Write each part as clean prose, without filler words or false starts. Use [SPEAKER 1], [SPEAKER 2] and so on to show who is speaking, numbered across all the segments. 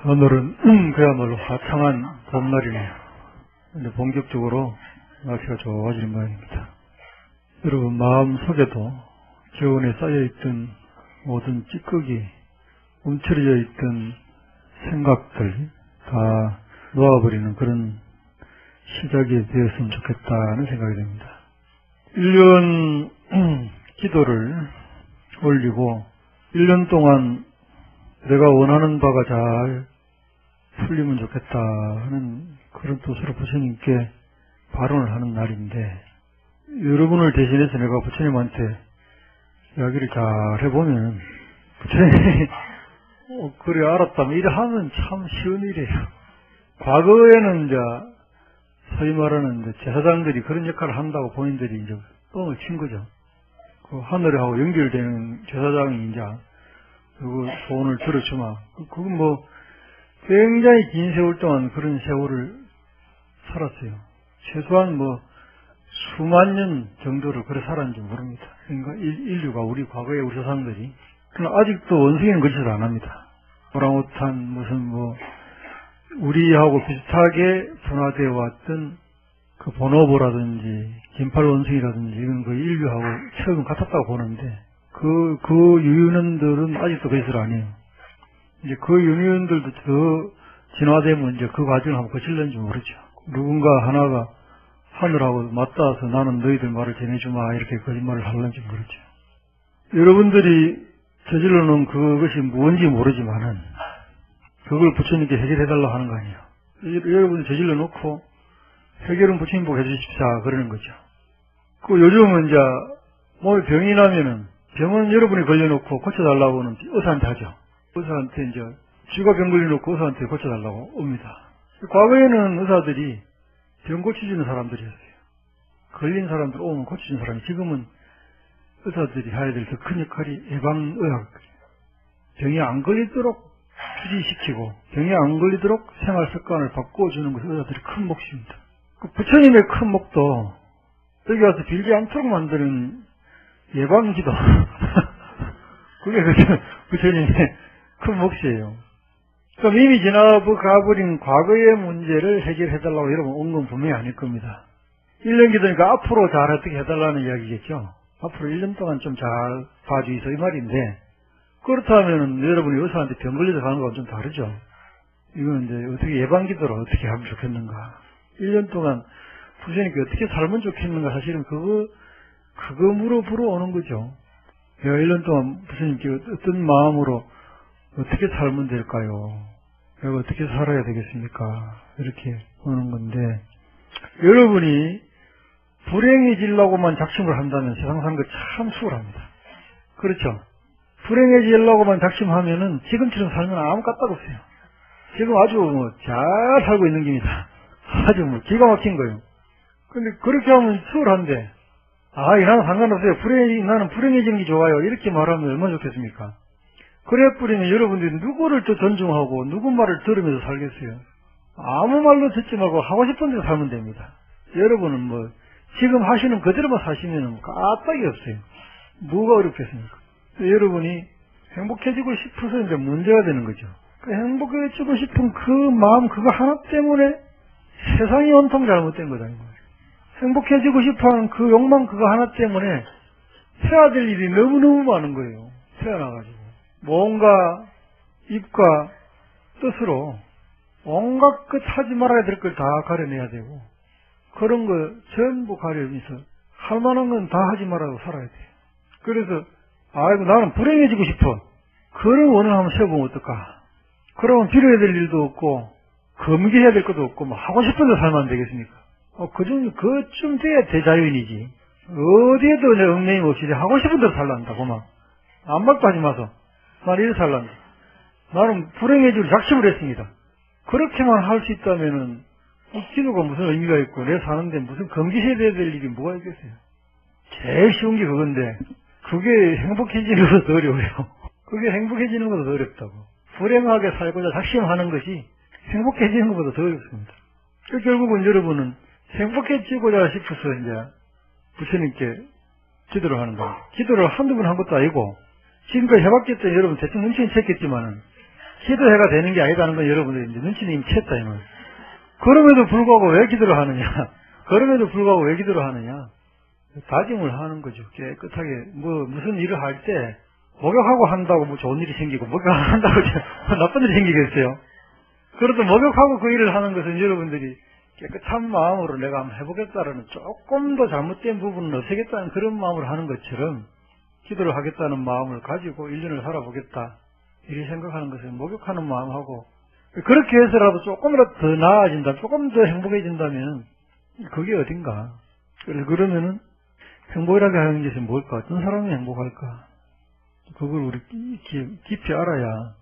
[SPEAKER 1] 오늘은 그야말로 화창한 봄날이네요. 근데 본격적으로 날씨가 좋아지는 모양입니다. 여러분 마음속에도 기온에 쌓여있던 모든 찌꺼기, 움츠러져 있던 생각들 다 놓아버리는 그런 시작이 되었으면 좋겠다는 생각이 듭니다. 1년 기도를 올리고 1년 동안 내가 원하는 바가 잘 풀리면 좋겠다 하는 그런 뜻으로 부처님께 발언을 하는 날인데, 여러분을 대신해서 내가 부처님한테 이야기를 잘 해보면 부처님이 그래 알았다면 이래 하면 참 쉬운 일이에요. 과거에는 이제 소위 말하는 이제 제사장들이 그런 역할을 한다고 본인들이 이제 뻥을 친 거죠. 그 하늘하고 연결되는 제사장이 이제 그 소원을 들어주마. 그건 뭐 굉장히 긴 세월 동안 그런 세월을 살았어요. 최소한 뭐 수만 년 정도를 그래 살았는지 모릅니다. 그러니까 인류가 우리 과거에 우리 조상들이. 그러나 아직도 원숭이는 그런 짓을 안 합니다. 오랑우탄 무슨 뭐 우리하고 비슷하게 분화되어 왔던 그 보노보라든지 긴팔 원숭이라든지 이건 그 인류하고 체형은 같았다고 보는데 그 유인원들은 아직도 그런 짓을 안 해요. 이제 그 유인원들도 더 진화되면 이제 그 과정을 한번 거칠는지 모르죠. 누군가 하나가 하늘하고 맞닿아서 나는 너희들 말을 전해주마 이렇게 거짓말을 하려는지 모르죠. 여러분들이 저질러 놓은 그것이 뭔지 모르지만은 그걸 부처님께 해결해달라고 하는 거 아니에요. 여러분이 저질러 놓고 해결은 부처님 보고 해주십사 그러는 거죠. 그 요즘은 이제 몸에 병이 나면은 병은 여러분이 걸려놓고 고쳐달라고는 의사한테 하죠. 의사한테 이제 쥐가 병 걸려놓고 의사한테 고쳐달라고 옵니다. 과거에는 의사들이 병 고쳐주는 사람들이었어요. 걸린 사람들 오면 고쳐주는 사람이, 지금은 의사들이 해야 될 더 큰 역할이 예방의학, 병이 안 걸리도록 주지시키고 병이 안 걸리도록 생활 습관을 바꿔주는 것이 의사들의 큰 몫입니다. 그 부처님의 큰 몫도 여기 와서 빌지 않도록 만드는 예방기도 그게 부처님의 큰 몫이에요. 그럼 이미 지나가버린 과거의 문제를 해결해달라고 여러분 온 건 분명히 아닐 겁니다. 1년 기도니까 앞으로 잘 어떻게 해달라는 이야기겠죠. 앞으로 1년 동안 좀 잘 봐주이소 이 말인데, 그렇다면 여러분이 의사한테 병 걸려서 가는 거랑 좀 다르죠. 이건 이제 어떻게 예방기도를 어떻게 하면 좋겠는가. 1년 동안 부처님께 어떻게 살면 좋겠는가, 사실은 그거 물어보러 오는 거죠. 내가 1년 동안 부처님께 어떤 마음으로 어떻게 살면 될까요? 내가 어떻게 살아야 되겠습니까? 이렇게 오는 건데, 여러분이 불행해지려고만 작심을 한다면 세상 사는 거 참 수월합니다. 그렇죠? 불행해지려고만 작심하면은 지금처럼 살면 아무 까딱 없어요. 지금 아주 잘 살고 있는 겁니다. 아주 기가 막힌 거예요. 근데 그렇게 하면 수월한데, 나는 상관없어요. 나는 불행해지는 게 좋아요. 이렇게 말하면 얼마나 좋겠습니까? 그래 뿌리면 여러분들이 누구를 또 존중하고 누구 말을 들으면서 살겠어요? 아무 말로 듣지 말고 하고 싶은 대로 살면 됩니다. 여러분은 뭐 지금 하시는 그대로만 사시면 까딱이 없어요. 뭐가 어렵겠습니까? 여러분이 행복해지고 싶어서 이제 문제가 되는 거죠. 그 행복해지고 싶은 그 마음 그거 하나 때문에 세상이 온통 잘못된 거다는 거예요. 행복해지고 싶어하는 그 욕망 그거 하나 때문에 해야 될 일이 너무너무 많은 거예요. 태어나가지고 뭔가 입과 뜻으로 온갖 것 하지 말아야 될 걸 다 가려내야 되고, 그런 거 전부 가려내서 할 만한 건 다 하지 말아도 살아야 돼요. 그래서 나는 불행해지고 싶어. 그런 원을 한번 세워보면 어떨까? 그러면 빌어야 될 일도 없고 검기해야 될 것도 없고 뭐 하고 싶은 대로 살면 안 되겠습니까? 그쯤 돼야 대자연이지. 어디에도 내 얽매임 없이 하고 싶은 대로 살란다. 고마. 아무 말도 하지 마소. 난 이래 살란다. 나는 불행해지고 작심을 했습니다. 그렇게만 할 수 있다면은 기도가 무슨 의미가 있고 내 사는데 무슨 검기해야 될 일이 뭐가 있겠어요. 제일 쉬운 게 그건데 그게 행복해지는 것도 더 어려워요. 그게 행복해지는 것도 더 어렵다고. 불행하게 살고자 작심하는 것이 행복해지는 것보다 더 어렵습니다. 결국은 여러분은 행복해지고자 싶어서 이제 부처님께 기도를 하는 겁니다. 기도를 한두 번 한 것도 아니고 지금까지 해봤겠더니 여러분 대충 눈치는 챘겠지만은 기도해가 되는 게 아니다는 건 여러분들이 이제 눈치는 이미 챘다, 이 말. 그럼에도 불구하고 왜 기도를 하느냐? 그럼에도 불구하고 왜 기도를 하느냐? 다짐을 하는 거죠. 깨끗하게, 무슨 일을 할 때, 목욕하고 한다고 뭐 좋은 일이 생기고, 목욕 안 한다고 나쁜 일이 생기겠어요? 그래도 목욕하고 그 일을 하는 것은 여러분들이 깨끗한 마음으로 내가 한번 해보겠다라는 조금 더 잘못된 부분은 없애겠다는 그런 마음으로 하는 것처럼 기도를 하겠다는 마음을 가지고 1년을 살아보겠다. 이렇게 생각하는 것은 목욕하는 마음하고 그렇게 해서라도 조금이라도 더 나아진다, 조금 더 행복해진다면 그게 어딘가. 그래서 그러면은 행복이라고 하는 것이 뭘까? 어떤 사람이 행복할까? 그걸 우리 깊이 알아야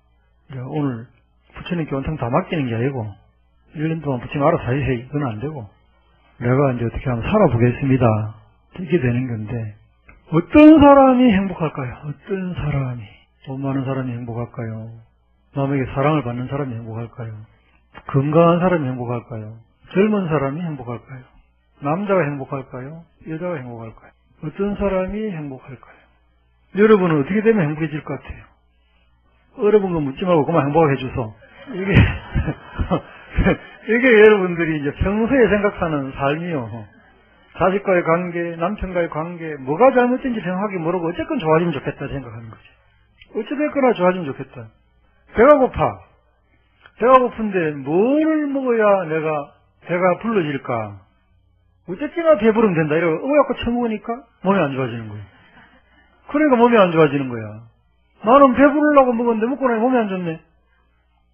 [SPEAKER 1] 오늘 부처님께 온통 다 맡기는 게 아니고 1년 동안 부처님 알아서 하세요. 이건 안 되고 내가 이제 어떻게 하면 살아보겠습니다. 이게 되는 건데 어떤 사람이 행복할까요? 어떤 사람이 돈 많은 사람이 행복할까요? 남에게 사랑을 받는 사람이 행복할까요? 건강한 사람이 행복할까요? 젊은 사람이 행복할까요? 남자가 행복할까요? 여자가 행복할까요? 어떤 사람이 행복할까요? 여러분은 어떻게 되면 행복해질 것 같아요? 어려운 거 묻지 말고 그만 행복하게 해줘서 이게 여러분들이 이제 평소에 생각하는 삶이요. 자식과의 관계, 남편과의 관계, 뭐가 잘못된지 정확하게 모르고 어쨌건 좋아지면 좋겠다 생각하는 거지. 어찌됐거나 좋아지면 좋겠다. 배가 고파. 배가 고픈데 뭘 먹어야 내가 배가 불러질까? 어쨌거나 배부르면 된다. 이러고 의약고 처먹으니까 몸이 안 좋아지는 거야. 그러니까 몸이 안 좋아지는 거야. 나는 배부르려고 먹었는데 먹고 나니 몸이 안 좋네.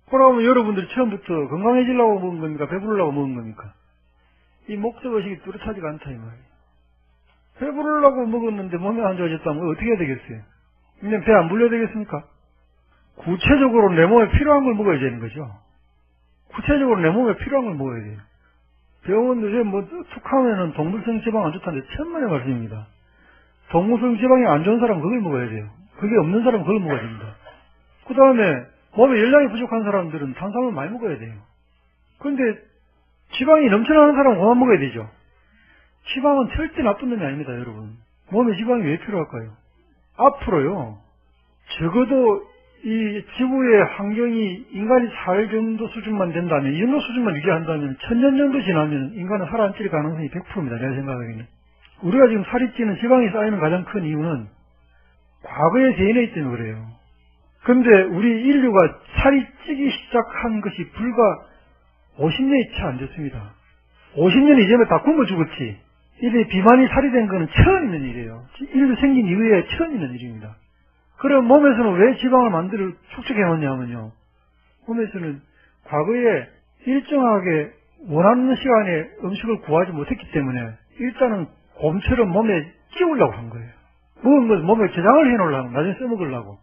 [SPEAKER 1] 그러면 여러분들이 처음부터 건강해지려고 먹은 겁니까? 배부르려고 먹은 겁니까? 이 목적의식이 뚜렷하지가 않다 이 말이에요. 배부르려고 먹었는데 몸이 안 좋아졌다면 어떻게 해야 되겠어요? 그냥 배 안 불려야 되겠습니까? 구체적으로 내 몸에 필요한 걸 먹어야 되는 거죠. 구체적으로 내 몸에 필요한 걸 먹어야 돼요. 병원 요새 툭 하면은 동물성 지방 안 좋다는데 천만의 말씀입니다. 동물성 지방이 안 좋은 사람은 그걸 먹어야 돼요. 그게 없는 사람은 그걸 먹어야 됩니다. 그 다음에 몸에 열량이 부족한 사람들은 탄수화물 많이 먹어야 돼요. 그런데 지방이 넘쳐나는 사람은 그만 먹어야 되죠. 지방은 절대 나쁜 놈이 아닙니다, 여러분. 몸에 지방이 왜 필요할까요? 앞으로요, 적어도 이 지구의 환경이 인간이 살 정도 수준만 된다면, 이 정도 수준만 유지한다면, 1000년 정도 지나면 인간은 살아남을 가능성이 100%입니다, 내가 생각하기에는. 우리가 지금 살이 찌는 지방이 쌓이는 가장 큰 이유는 과거의 DNA 때문에 그래요. 근데 우리 인류가 살이 찌기 시작한 것이 불과 50년이 채 안 됐습니다. 50년 이전에 다 굶어 죽었지. 이래 비만이 살이 된 거는 처음 있는 일이에요. 인류 생긴 이후에 처음 있는 일입니다. 그럼 몸에서는 왜 지방을 만들어 축적해놓냐면요. 몸에서는 과거에 일정하게 원하는 시간에 음식을 구하지 못했기 때문에 일단은 곰처럼 몸에 끼우려고 한 거예요. 먹은 것을 몸에 저장을 해놓으려고, 나중에 써먹으려고.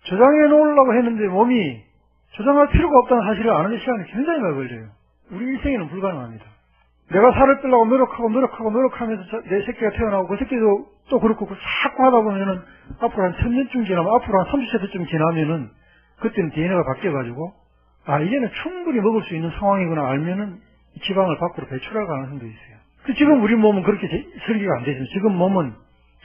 [SPEAKER 1] 저장해 놓으려고 했는데 몸이 저장할 필요가 없다는 사실을 아는 데 시간이 굉장히 많이 걸려요. 우리 일생에는 불가능합니다. 내가 살을 빼려고 노력하면서 내 새끼가 태어나고 그 새끼도 또 그렇고 자꾸 하다 보면은 앞으로 한 1000년쯤 지나면, 앞으로 한 30세대쯤 지나면은 그때는 DNA가 바뀌어가지고 이제는 충분히 먹을 수 있는 상황이구나 알면은 지방을 밖으로 배출할 가능성도 있어요. 지금 우리 몸은 그렇게 설계가 안 되죠. 지금 몸은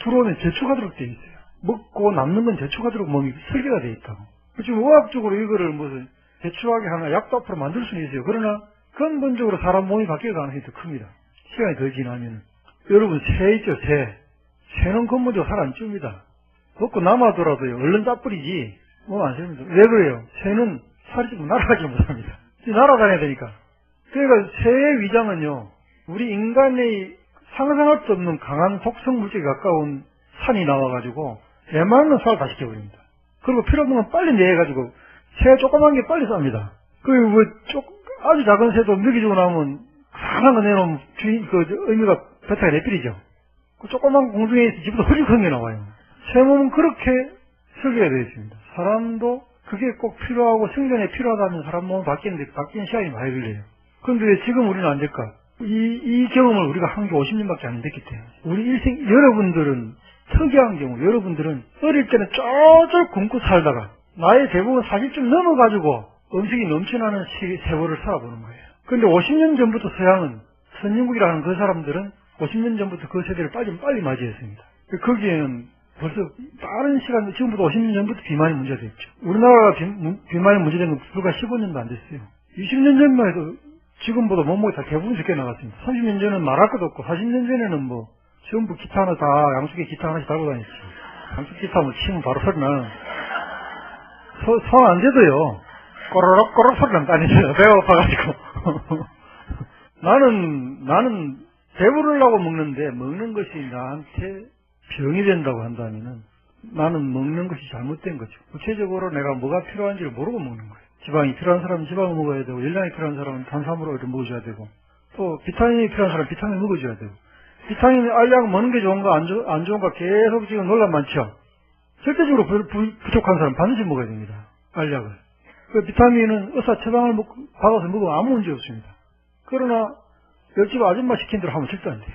[SPEAKER 1] 들어오면 저축하도록 되어 있어요. 먹고 남는 건 저축하도록 몸이 설계가 되어 있다고. 지금 의학적으로 이거를 무슨 배출하게 하나 약도 앞으로 만들 수는 있어요. 그러나 근본적으로 사람 몸이 바뀔 가능성이 더 큽니다. 시간이 더 지나면. 여러분, 새 있죠, 새. 새는 근본적으로 살 안 찝니다. 먹고 남아더라도요, 얼른 짜뿌리지, 안 씁니다. 왜 그래요? 새는 살이 찌면 날아가지 못합니다. 날아다녀야 되니까. 그러니까 새의 위장은요, 우리 인간의 상상할 수 없는 강한 독성 물질에 가까운 산이 나와가지고, 웬만하면 살을 다 시켜버립니다. 그리고 필요 없는 건 빨리 내가지고, 새가 조그만 게 빨리 쌉니다. 그리고 아주 작은 새도 먹이주고 나면, 강한 거 내놓으면 의미가 배타가 내버리죠. 그 조그만 공중에 있어 집에서 훌륭한 게 나와요. 새 몸은 그렇게 설계가 되어 있습니다. 사람도 그게 꼭 필요하고 생존에 필요하다면 사람 몸은 바뀌는 시간이 많이 걸려요. 그런데 왜 지금 우리는 안 될까? 이 경험을 우리가 한 게 50년밖에 안 됐기 때문에. 우리 일생, 여러분들은 특이한 경우, 여러분들은 어릴 때는 쫄쫄 굶고 살다가 나이 대부분 40쯤 넘어가지고 음식이 넘쳐나는 세월을 살아보는 거예요. 그런데 50년 전부터 서양은, 선진국이라는 그 사람들은 50년 전부터 그 세대를 빨리 맞이했습니다. 거기에는 벌써 빠른 시간, 지금부터 50년 전부터 비만이 문제가 됐죠. 우리나라가 비만이 문제된 건 불과 15년도 안 됐어요. 20년 전만 해도 지금보다 몸무게 다 대부분 적게 나갔습니다. 30년 전에는 말할 것도 없고, 40년 전에는 뭐, 전부 기타 하나 다, 양쪽에 기타 하나씩 달고 다녔지. 양쪽 기타 뭐 치면 바로 소리 나는. 손 안 대도요. 꼬르륵 소리 난다니죠. 배가 고파가지고. 나는 배부르려고 먹는데, 먹는 것이 나한테 병이 된다고 한다면은, 나는 먹는 것이 잘못된 거죠. 구체적으로 내가 뭐가 필요한지를 모르고 먹는 거예요. 지방이 필요한 사람은 지방을 먹어야 되고, 열량이 필요한 사람은 탄수화물을 먹어줘야 되고, 또 비타민이 필요한 사람은 비타민 먹어줘야 되고, 비타민 알약 먹는 게 좋은가 안 좋은가 계속 지금 논란 많죠. 절대적으로 부족한 사람은 반드시 먹어야 됩니다. 알약을. 그 비타민은 의사 처방을 받아서 먹으면 아무 문제 없습니다. 그러나 옆집 아줌마 시킨 대로 하면 절대 안 돼요.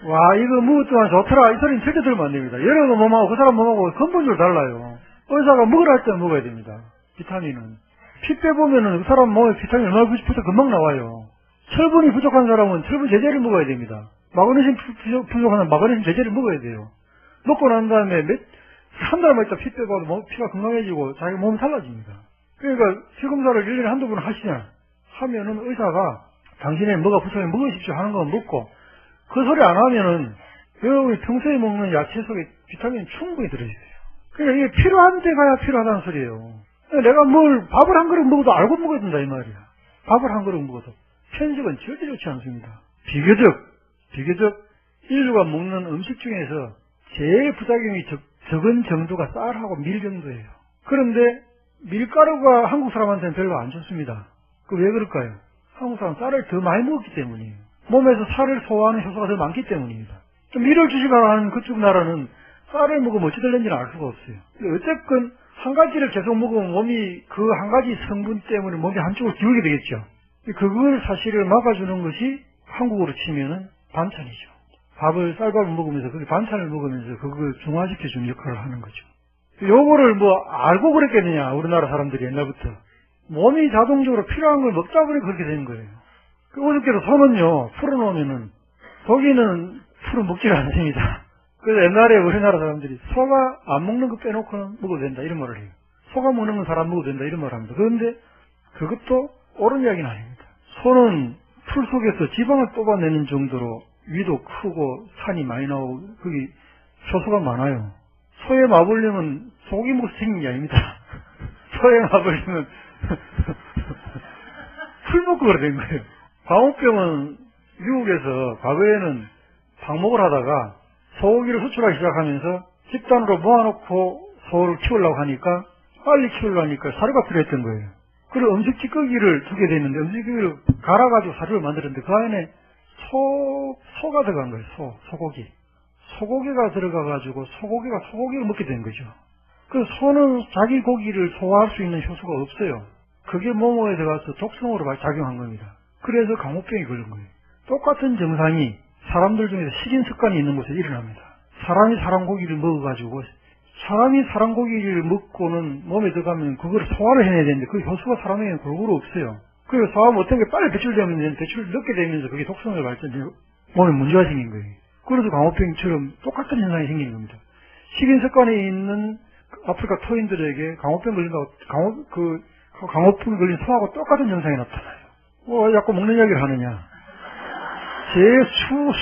[SPEAKER 1] 와, 이거 먹었더만 좋더라, 이 소리는 절대 들으면 안 됩니다. 여러 거 몸하고 그 사람 몸하고 근본적으로 달라요. 의사가 먹으라 할 때 먹어야 됩니다. 비타민은. 피 빼보면은 그 사람 몸에 비타민 얼마나 부족해서 금방 나와요. 철분이 부족한 사람은 철분 제제를 먹어야 됩니다. 마그네슘 부족한 사람은 마그네슘 제제를 먹어야 돼요. 먹고 난 다음에 한 달만 있다 피 빼봐도 피가 건강해지고 자기 몸이 달라집니다. 그러니까 피 검사를 1년에 한두 번 하시냐 하면은 의사가 당신의 뭐가 부족해 먹으십시오 하는 건 먹고, 그 소리 안 하면은 여러분이 평소에 먹는 야채 속에 비타민이 충분히 들어있어요. 그러니까 이게 필요한 데 가야 필요하다는 소리예요. 내가 밥을 한 그릇 먹어도 알고 먹어야 된다 이 말이야. 밥을 한 그릇 먹어도. 편식은 절대 좋지 않습니다. 비교적 인류가 먹는 음식 중에서 제일 부작용이 적은 정도가 쌀하고 밀 정도예요. 그런데 밀가루가 한국 사람한테는 별로 안 좋습니다. 그 왜 그럴까요? 한국 사람은 쌀을 더 많이 먹었기 때문이에요. 몸에서 살을 소화하는 효소가 더 많기 때문입니다. 좀 밀을 주시거나 하는 그쪽 나라는 쌀을 먹으면 어찌 될는지는 알 수가 없어요. 어쨌건 한 가지를 계속 먹으면 몸이 그 한 가지 성분 때문에 몸이 한쪽으로 기울게 되겠죠. 그걸 사실을 막아주는 것이 한국으로 치면은 반찬이죠. 쌀밥을 먹으면서 그게 반찬을 먹으면서 그걸 중화시켜주는 역할을 하는 거죠. 요거를 알고 그랬겠느냐, 우리나라 사람들이 옛날부터. 몸이 자동적으로 필요한 걸 먹다 보니 그렇게 된 거예요. 어저께도 소는요, 풀어놓으면은, 고기는 풀어 먹지를 않습니다. 그래서 옛날에 우리나라 사람들이 소가 안 먹는 거 빼놓고는 먹어도 된다, 이런 말을 해요. 소가 먹는 건 사람 먹어도 된다, 이런 말을 합니다. 그런데 그것도 옳은 이야기는 아닙니다. 소는 풀 속에서 지방을 뽑아내는 정도로 위도 크고 산이 많이 나오고 거기 효소가 많아요. 소에 맞으려면 소고기 먹어서 생긴 게 아닙니다. 소에 맞으려면 풀 먹고 그래 된 거예요. 광우병은 미국에서 과거에는 방목을 하다가 소고기를 수출하기 시작하면서 집단으로 모아놓고 소를 키우려고 하니까 빨리 키우려니까 사료가 필요했던 거예요. 그리고 음식 찌꺼기를 주게 됐는데 음식 찌꺼기를 갈아가지고 사료를 만들었는데 그 안에 소가 들어간 거예요. 소고기. 소고기가 들어가가지고 소고기를 먹게 된 거죠. 그래서 소는 자기 고기를 소화할 수 있는 효소가 없어요. 그게 몸에 들어가서 독성으로 작용한 겁니다. 그래서 강호병이 걸린 거예요. 똑같은 증상이 사람들 중에서 식인 습관이 있는 곳에 일어납니다. 사람이 사람 고기를 먹어가지고 사람이 사람 고기를 먹고는 몸에 들어가면 그걸 소화를 해내야 되는데 그 효소가 사람에게는 골고루 없어요. 그래서 소화하면 어떤 게 빨리 배출되면 배출을 늦게 되면서 그게 독성을 발전해서 몸에 문제가 생긴 거예요. 그래서 강호병처럼 똑같은 현상이 생기는 겁니다. 식인 습관이 있는 아프리카 토인들에게 강호병 걸린다고 강호병 걸린 소하고 똑같은 현상이 나타나요. 자꾸 먹는 이야기를 하느냐. 제일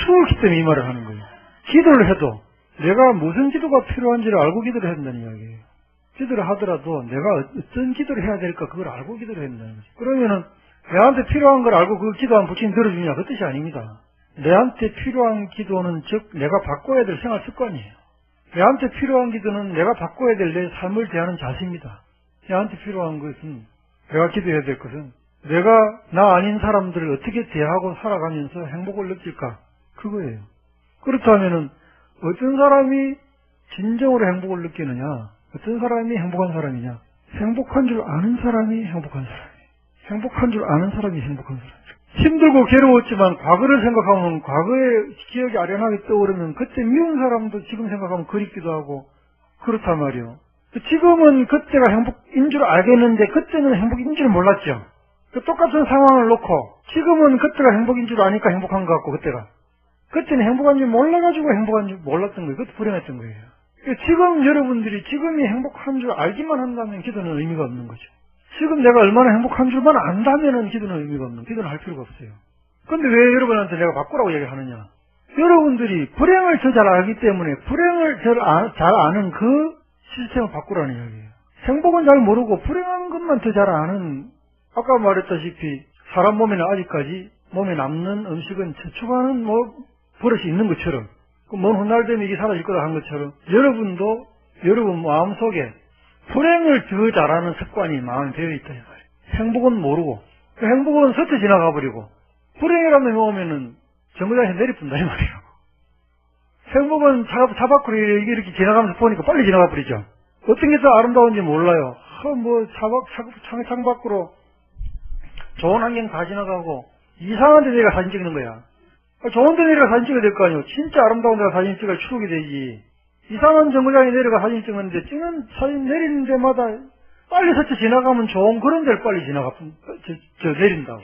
[SPEAKER 1] 수월기 때문에 이 말을 하는 거예요. 기도를 해도 내가 무슨 기도가 필요한지를 알고 기도를 해야 된다는 이야기예요. 기도를 하더라도 내가 어떤 기도를 해야 될까 그걸 알고 기도를 해야 된다는 거죠. 그러면은 내한테 필요한 걸 알고 그 기도하면 부처님 들어주냐 그 뜻이 아닙니다. 내한테 필요한 기도는 즉 내가 바꿔야 될 생활 습관이에요. 내한테 필요한 기도는 내가 바꿔야 될 내 삶을 대하는 자세입니다. 내한테 필요한 것은 내가 기도해야 될 것은 내가 나 아닌 사람들을 어떻게 대하고 살아가면서 행복을 느낄까 그거예요. 그렇다면은 어떤 사람이 진정으로 행복을 느끼느냐, 어떤 사람이 행복한 사람이냐, 행복한 줄 아는 사람이 행복한 사람이에요. 행복한 줄 아는 사람이 행복한 사람이에요. 힘들고 괴로웠지만 과거를 생각하면 과거의 기억이 아련하게 떠오르면 그때 미운 사람도 지금 생각하면 그립기도 하고 그렇단 말이에요. 지금은 그때가 행복인 줄 알겠는데 그때는 행복인 줄 몰랐죠. 똑같은 상황을 놓고 지금은 그때가 행복인 줄 아니까 행복한 것 같고 그때는 행복한 줄 몰라가지고 행복한 줄 몰랐던 거예요. 그것도 불행했던 거예요. 지금 여러분들이 지금이 행복한 줄 알기만 한다면 기도는 의미가 없는 거죠. 지금 내가 얼마나 행복한 줄만 안다면은 기도는 의미가 없는, 기도는 할 필요가 없어요. 근데 왜 여러분한테 내가 바꾸라고 얘기하느냐? 여러분들이 불행을 더 잘 알기 때문에 불행을 잘 아는 그 시스템을 바꾸라는 이야기예요. 행복은 잘 모르고 불행한 것만 더 잘 아는, 아까 말했다시피 사람 몸에는 아직까지 몸에 남는 음식은 저축하는 버릇이 있는 것처럼, 먼 훗날 되면 이게 사라질 거다 한 것처럼, 여러분도 여러분 마음속에 불행을 더 잘하는 습관이 마음에 되어 있다 이 말이에요. 행복은 모르고, 행복은 스쳐 지나가 버리고, 불행이라는 놈이 오면은 정거장에서 내리뿐다 이 말이에요. 행복은 차 밖으로 이렇게 지나가면서 보니까 빨리 지나가 버리죠. 어떤 게 더 아름다운지 몰라요. 창 밖으로 좋은 환경 다 지나가고 이상한 데 내가 사진 찍는 거야. 좋은 데 내려가 사진 찍어야 될 거 아니에요. 진짜 아름다운 데가 사진 찍을 추억이 되지. 이상한 정거장에 내려가 사진 찍는데 찍는 사진 내리는 데마다 빨리 스쳐 지나가면 좋은 그런 데를 빨리 내린다고.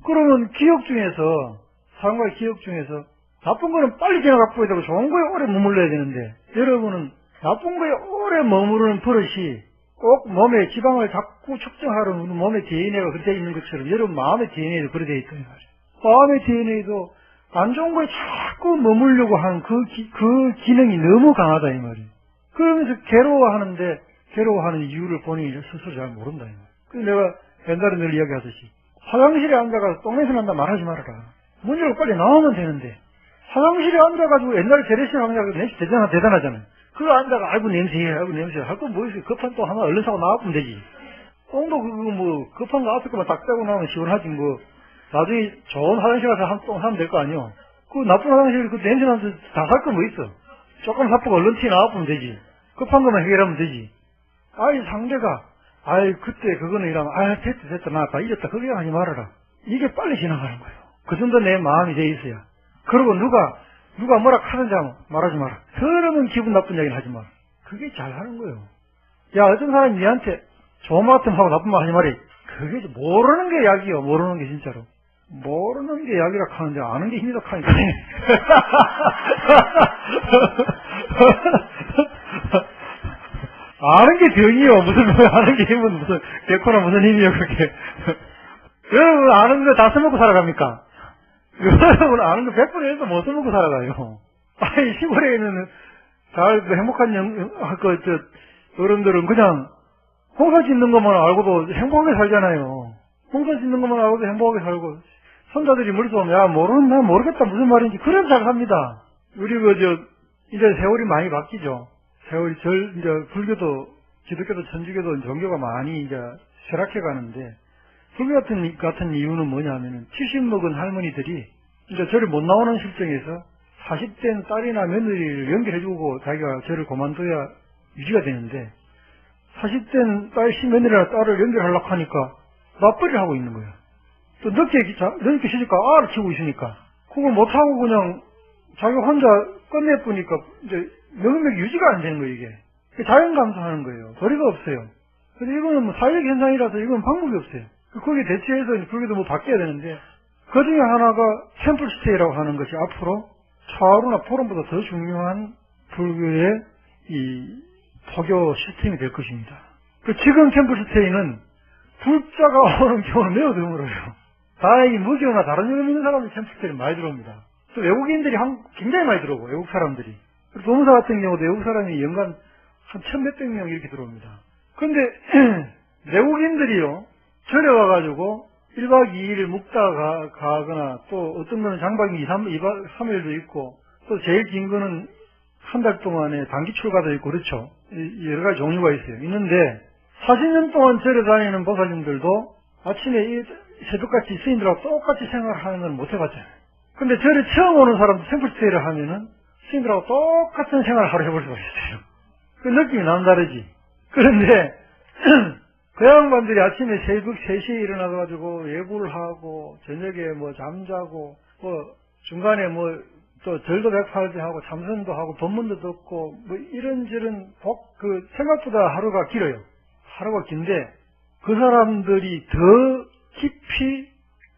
[SPEAKER 1] 그러면 기억 중에서, 사람과의 기억 중에서 나쁜 거는 빨리 지나가 버려야 되고 좋은 거에 오래 머물러야 되는데, 여러분은 나쁜 거에 오래 머무르는 버릇이 꼭 몸에 지방을 자꾸 축적하는 우리 몸의 DNA가 그렇게 있는 것처럼 여러분 마음의 DNA도 그렇게 되어 있다는 말이에요. 마음의 DNA도 안 좋은 거에 자꾸 머물려고 하는 그 기능이 너무 강하다 이 말이에요. 그러면서 괴로워하는 이유를 본인이 스스로 잘 모른다 이 말이에요. 그래서 내가 옛날에 늘 이야기하듯이 화장실에 앉아가서 똥냄새 난다 말하지 말아라. 문 열고 빨리 나오면 되는데, 화장실에 앉아가지고 옛날에 재래식 황자가 냄새 대단하잖아요. 그거 앉아가 아이고 냄새 할 거 뭐 있어요. 급한 똥 하나 얼른 사고 나와보면 되지. 똥도 그거 급한 거 앞에 거만 딱 떼고 나오면 시원하지 나중에 좋은 화장실 가서 한 똥 사면 될 거 아니요. 그 나쁜 화장실 그 냄새 나면서 다 살 거 뭐 있어. 조금 사쁘고 얼른 튀어 나와보면 되지. 급한 것만 해결하면 되지. 상대가 그때 그거는 이러면 됐다 나 다 잊었다 그거 하지 말아라. 이게 빨리 지나가는 거예요. 그 정도 내 마음이 돼 있어야. 그리고 누가 뭐라 하는지 말하지 마라. 그러면 기분 나쁜 이야기는 하지 마라. 그게 잘하는 거예요. 야, 어떤 사람이 니한테 좋은 말 같으면 하고 나쁜 말 하지 말이. 그게 모르는 게 약이요. 모르는 게 진짜로. 모르는 게 약이라 하는데 아는 게 힘이라 하니까. 아는 게 병이요. 아는 게 힘은 무슨 개코나 무슨 힘이요 그렇게. 여러분 아는 거 다 써먹고 살아갑니까? 여러분 아는 거 100% 해서 못 써먹고 살아가요. 시골에 있는 잘 행복한 어른들은 그냥 홍사 짓는 것만 알고도 행복하게 살잖아요. 홍사 짓는 것만 알고도 행복하게 살고, 손자들이 머릿속에 난 모르겠다 무슨 말인지 그래도 잘 삽니다. 우리 이제 세월이 많이 바뀌죠. 이제 불교도 기독교도 천주교도 종교가 많이 이제 쇠락해 가는데, 불교 같은 이유는 뭐냐면은 70 먹은 할머니들이 이제 절을 못 나오는 실정에서 40된 딸이나 며느리를 연결해주고 자기가 절을 그만둬야 유지가 되는데, 40된 며느리나 딸을 연결하려고 하니까 맞벌이를 하고 있는 거예요. 또 늦게 시집가 알을 키우고 있으니까 그걸 못하고 그냥 자기 혼자 끝내보니까 이제 명맥 유지가 안 되는 거예요. 이게 자연 감소하는 거예요. 도리가 없어요. 근데 이거는 사회적 현상이라서 이건 방법이 없어요. 거기에 대체해서 불교도 바뀌어야 되는데, 그 중에 하나가 템플스테이라고 하는 것이 앞으로 차루나 포럼보다 더 중요한 불교의 이 포교 시스템이 될 것입니다. 지금 템플스테이는 불자가 오는 경우는 매우 드물어요. 다행히 무교나 다른 이름 있는 사람들이 템플스테이를 많이 들어옵니다. 또 외국인들이 굉장히 많이 들어오고, 외국 사람들이. 도무사 같은 경우도 외국 사람이 연간 한 1,000몇백 명 이렇게 들어옵니다. 근데 외국인들이요, 절에 와가지고 1박 2일 묵다가 가거나, 또 어떤 거는 장박이 2박 3일도 있고, 또 제일 긴 거는 한 달 동안에 단기 출가도 있고, 그렇죠. 여러 가지 종류가 있어요. 있는데 40년 동안 절에 다니는 보살님들도 아침에 이 새벽같이 스님들하고 똑같이 생활하는 건 못 해봤잖아요. 근데 절에 처음 오는 사람도 템플스테이를 하면은 스님들하고 똑같은 생활을 하루 해볼 수가 있어요. 그 느낌이 남다르지. 그런데 그 양반들이 아침에 새벽 3시에 일어나가지고 예불을 하고, 저녁에 잠자고, 중간에 또 절도 108대 하고, 참선도 하고, 법문도 듣고, 이런저런 생각보다 하루가 길어요. 하루가 긴데, 그 사람들이 더 깊이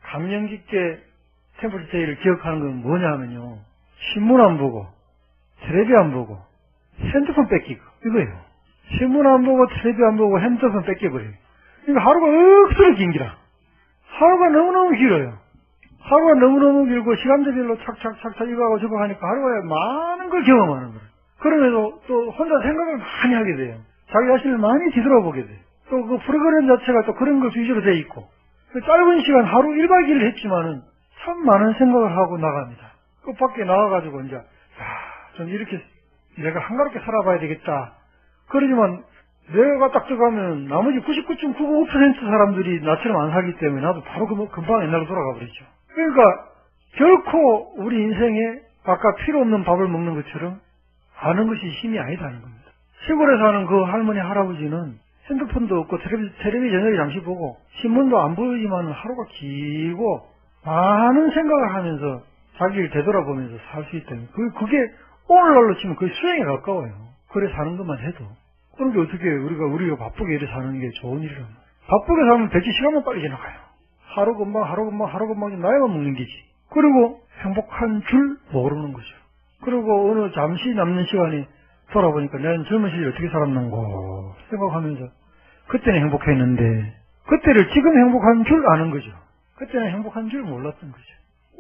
[SPEAKER 1] 감명 깊게 템플스테이를 기억하는 건 뭐냐면요. 신문 안 보고, 텔레비 안 보고, 핸드폰 뺏기고, 이거예요. 신문 안 보고, 텔레비 안 보고, 핸드폰 뺏겨버려요. 그러니까 하루가 억수로 긴기라. 하루가 너무너무 길어요. 하루가 너무너무 길고, 시간대별로 착착착착 이거 하고 저거 하니까 하루에 많은 걸 경험하는 거예요. 그러면서 또 혼자 생각을 많이 하게 돼요. 자기 자신을 많이 뒤돌아보게 돼요. 또 그 프로그램 자체가 또 그런 걸 위주로 돼 있고, 그 짧은 시간 하루 1박 2일 했지만은 참 많은 생각을 하고 나갑니다. 그 밖에 나와가지고 이제, 좀 이렇게 내가 한가롭게 살아봐야 되겠다. 그러지만 내가 딱 들어가면 나머지 99.99% 사람들이 나처럼 안 살기 때문에 나도 바로 금방 옛날로 돌아가 버리죠. 그러니까 결코 우리 인생에 아까 필요 없는 밥을 먹는 것처럼 아는 것이 힘이 아니다는 겁니다. 시골에 사는 그 할머니 할아버지는 핸드폰도 없고 텔레비 저녁에 잠시 보고 신문도 안 보이지만 하루가 길고 많은 생각을 하면서 자기를 되돌아보면서 살 수 있다니 그게 오늘날로 치면 거의 수행에 가까워요. 그래 사는 것만 해도. 그런데 어떻게 우리가 바쁘게 이렇게 사는 게 좋은 일이란 말이에요. 바쁘게 살면 대체 시간만 빨리 지나가요. 하루 금방 나이만 먹는 게지. 그리고 행복한 줄 모르는 거죠. 그리고 어느 잠시 남는 시간이 돌아보니까 내가 젊은 시절에 어떻게 살았는고 생각하면서 그때는 행복했는데 그때를 지금 행복한 줄 아는 거죠. 그때는 행복한 줄 몰랐던 거죠.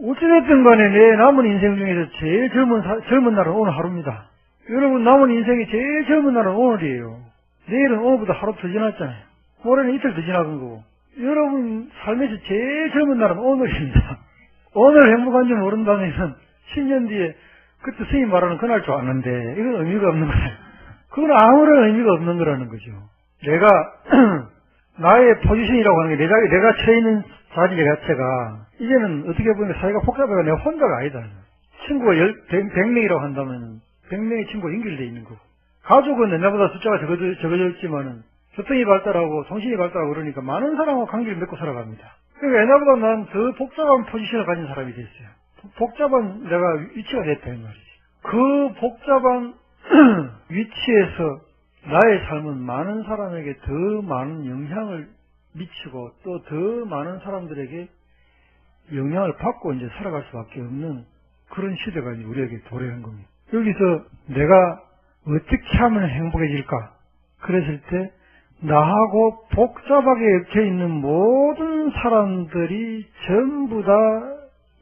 [SPEAKER 1] 어찌됐든 간에 내 남은 인생 중에서 제일 젊은 날은 오늘 하루입니다. 여러분 남은 인생이 제일 젊은 날은 오늘이에요. 내일은 오늘보다 하루 더 지났잖아요. 모레는 이틀 더 지나간 거고. 여러분 삶에서 제일 젊은 날은 오늘입니다. 오늘 행복한 줄 모른다면 10년 뒤에 그때 스님 말하는 그날 줄 아는데 이건 의미가 없는 거예요. 그건 아무런 의미가 없는 거라는 거죠. 내가 나의 포지션이라고 하는 게 내가 처해 있는 자리 자체가 이제는 어떻게 보면 사회가 복잡해가 내가 혼자가 아니다. 친구가 100명이라고 한다면 100명의 친구가 연결되어 있는 거고 가족은 옛날보다 숫자가 적어져 있지만은 교통이 발달하고 통신이 발달하고 그러니까 많은 사람하고 관계를 맺고 살아갑니다. 그러니까 옛날보다 난 더 복잡한 포지션을 가진 사람이 됐어요. 복잡한 내가 위치가 됐다 이 말이지. 그 복잡한 위치에서 나의 삶은 많은 사람에게 더 많은 영향을 미치고 또 더 많은 사람들에게 영향을 받고 이제 살아갈 수밖에 없는 그런 시대가 우리에게 도래한 겁니다. 여기서 내가 어떻게 하면 행복해질까? 그랬을 때 나하고 복잡하게 엮여 있는 모든 사람들이 전부 다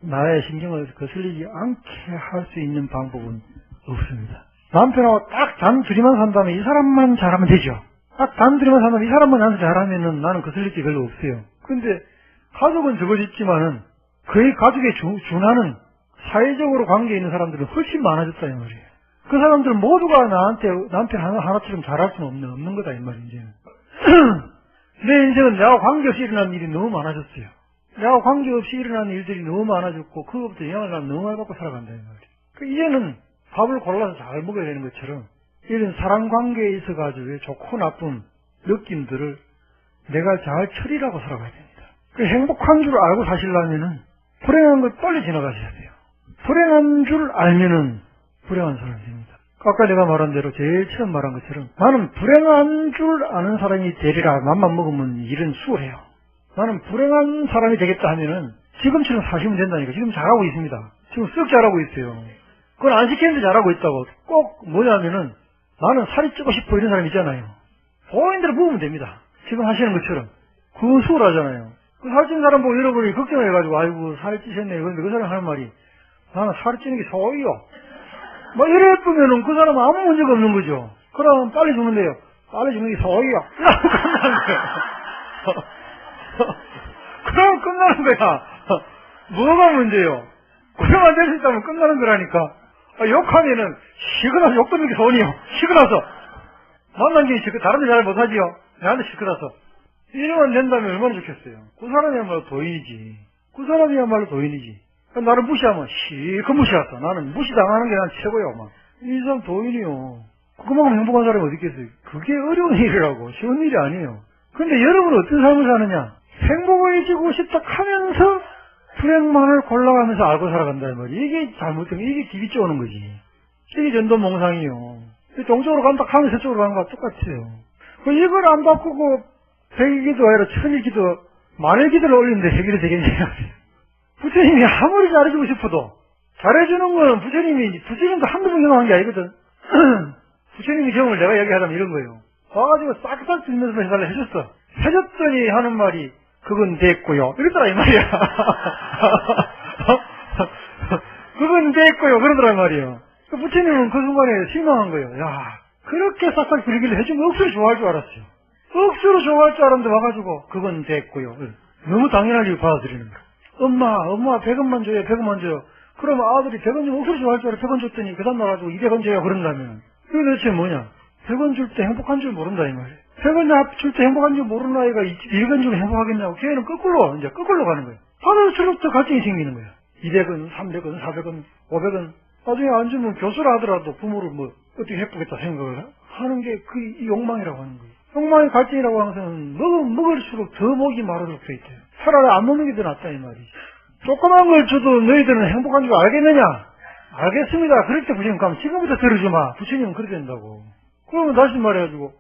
[SPEAKER 1] 나의 신경을 거슬리지 않게 할 수 있는 방법은 없습니다. 남편하고 딱 단둘이만 산다면 이 사람만 잘하면 되죠. 딱 단둘이만 산다면 이 사람만 나한테 잘하면은 나는 거슬릴 게 별로 없어요. 근데 가족은 적어졌지만은 거의 가족에 준하는 사회적으로 관계에 있는 사람들은 훨씬 많아졌다 이 말이에요. 그 사람들 모두가 나한테 남편 하나처럼 잘할 수는 없는 거다 이 말이에요. 내 인생은 나하고 관계없이 일어난 일이 너무 많아졌어요. 나하고 관계없이 일어난 일들이 너무 많아졌고 그것부터 영향을 난 너무 많이 받고 살아간다 이 말이에요. 이제는 밥을 골라서 잘 먹어야 되는 것처럼 이런 사람 관계에 있어 가지고 좋고 나쁜 느낌들을 내가 잘 처리하고 살아가야 됩니다. 행복한 줄 알고 사시려면은 불행한 걸 빨리 지나가셔야 돼요. 불행한 줄 알면은 불행한 사람이 됩니다. 아까 내가 말한 대로 제일 처음 말한 것처럼 나는 불행한 줄 아는 사람이 되리라 맘만 먹으면 일은 수월해요. 나는 불행한 사람이 되겠다 하면은 지금처럼 사시면 된다니까. 지금 잘하고 있습니다. 지금 쓱 잘하고 있어요. 그건 안 시키는데 잘하고 있다고. 꼭 뭐냐면은 나는 살이 찌고 싶어 이런 사람 있잖아요. 본인대로 먹으면 됩니다. 지금 하시는 것처럼. 그거 수월하잖아요. 그 살찐 사람 보고 여러분이 걱정해가지고 아이고 살이 찌셨네. 그런데 그 사람 하는 말이 나는 살이 찌는 게 소이요. 뭐 이랬으면은 그 사람은 아무 문제가 없는 거죠. 그럼 빨리 죽으면 돼요. 빨리 죽는 게 소이요. 그럼 끝나는 거야. 뭐가 문제요? 그럼 안 될 수 있다면 끝나는 거라니까. 욕하면은 시끄러워서 욕 듣는 게 소원이요. 시끄러워서. 만난 게 다른 데 잘 못하지요. 나한테 시끄러워서. 이러면 된다면 얼마나 좋겠어요. 그 사람이야말로 도인이지. 그 사람이야말로 도인이지. 나를 무시하면 실컷 무시하다. 나는 무시당하는 게 난 최고야. 막. 이 사람 도인이요. 그만큼 행복한 사람이 어디 있겠어요. 그게 어려운 일이라고. 쉬운 일이 아니에요. 근데 여러분은 어떤 삶을 사느냐? 행복해지고 싶다 하면서 불행만을 골라가면서 알고 살아간다 이 말이에요. 이게 잘못된 거, 이게 기비 쪼는 거지. 이게 전도몽상이요. 동쪽으로 간다 하면 서쪽으로 가는 거랑 똑같아요. 이걸 안 바꾸고 100일 기도 아니라 1000일 기도, 만일 기도를 올리는데 해결이 되겠냐. 부처님이 아무리 잘해주고 싶어도 잘해주는 건 부처님도 한두 번 경험한 게 아니거든. 부처님의 경험을 내가 얘기하자면 이런 거예요. 와가지고 싹싹 들면서 해달라 해줬어. 해줬더니 하는 말이, 그건 됐고요. 이러더라, 이 말이야. 그건 됐고요. 그러더라, 이 말이에요. 부처님은 그 순간에 실망한 거예요. 야, 그렇게 싹싹 들기를 해주면 억수로 좋아할 줄 알았어요. 억수로 좋아할 줄 알았는데 와가지고, 그건 됐고요. 너무 당연하게 받아들이는 거야. 엄마 100원만 줘요, 100원만 줘요. 그러면 아들이 100원 주면 억수로 좋아할 줄 알아. 100원 줬더니 그 다음 나가지고 200원 줘요. 그런다면. 이거 도대체 뭐냐? 100원 줄 때 행복한 줄 모른다, 이 말이에요. 100원 줄 때 행복한 줄 모르는 아이가 200원 주면 행복하겠냐고. 걔는 거꾸로 가는 거예요. 하늘처럼부터 갈등이 생기는 거예요. 200원, 300원, 400원, 500원. 나중에 안 주면 교수라 하더라도 부모를 어떻게 해보겠다 생각을 하는 게 그 욕망이라고 하는 거예요. 욕망의 갈등이라고 하는 것은 먹을수록 더 목이 마르도록 돼 있대요. 차라리 안 먹는 게 더 낫다, 이 말이지. 조그만 걸 줘도 너희들은 행복한 줄 알겠느냐? 알겠습니다. 그럴 때 부처님 가면 지금부터 들어주마. 부처님은 그렇게 된다고. 그러면 다시 말해가지고,